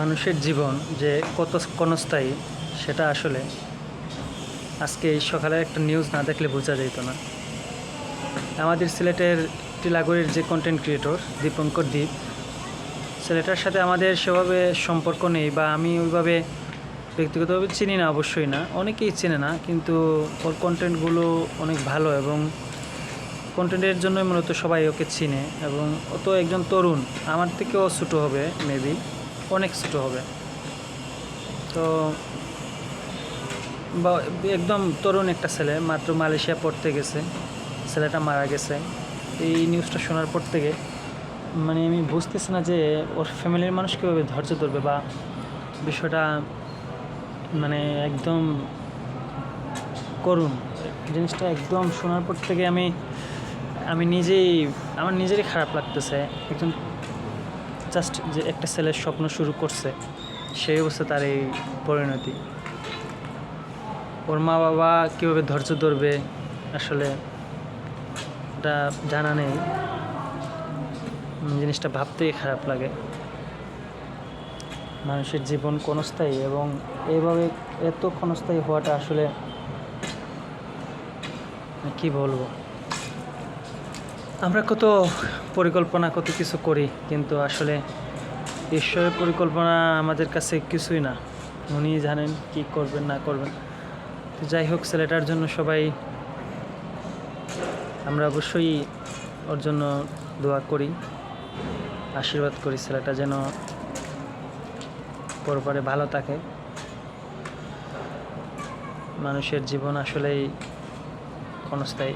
মানুষের জীবন যে কত ক্ষণস্থায়ী সেটা আসলে আজকে এই সকালে একটা নিউজ না দেখলে বোঝা যেত না। আমাদের সিলেটের টিলাগড়ের যে কন্টেন্ট ক্রিয়েটর দীপঙ্কর দ্বীপ, ছেলেটার সাথে আমাদের সেভাবে সম্পর্ক নেই বা আমি ওইভাবে ব্যক্তিগতভাবে চিনি না, অবশ্যই না, অনেকেই চেনে না, কিন্তু ওর কন্টেন্টগুলো অনেক ভালো এবং কন্টেন্টের জন্যই মূলত সবাই ওকে চিনে। এবং ও তো একজন তরুণ, আমার থেকেও ছোটো হবে, মেবি অনেক ছোটো হবে, তো বা একদম তরুণ একটা ছেলে, মাত্র মালয়েশিয়া পড়তে গেছে, ছেলেটা মারা গেছে। এই নিউজটা শোনার পর থেকে মানে আমি বুঝতেছি না যে ওর ফ্যামিলির মানুষ কীভাবে ধৈর্য ধরবে বা বিষয়টা মানে একদম করুণ জিনিসটা। একদম শোনার পর থেকে আমি নিজেই আমার নিজেরই খারাপ লাগতেছে। একজন জাস্ট যে একটা ছেলের স্বপ্ন শুরু করছে, সেই অবস্থা তার এই পরিণতি। ওর মা বাবা কীভাবে ধৈর্য ধরবে আসলে এটা জানা নেই। জিনিসটা ভাবতেই খারাপ লাগে। মানুষের জীবন ক্ষণস্থায়ী এবং এইভাবে এত ক্ষণস্থায়ী হওয়াটা আসলে কি বলবো। আমরা কত পরিকল্পনা, কত কিছু করি, কিন্তু আসলে ঈশ্বরের পরিকল্পনা আমাদের কাছে কিছুই না। উনি জানেন কি করবেন না করবেন। তো যাই হোক, ছেলেটার জন্য সবাই আমরা অবশ্যই ওর জন্য দোয়া করি, আশীর্বাদ করি ছেলেটা যেন পরপরে ভালো থাকে। মানুষের জীবন আসলেই ক্ষণস্থায়ী।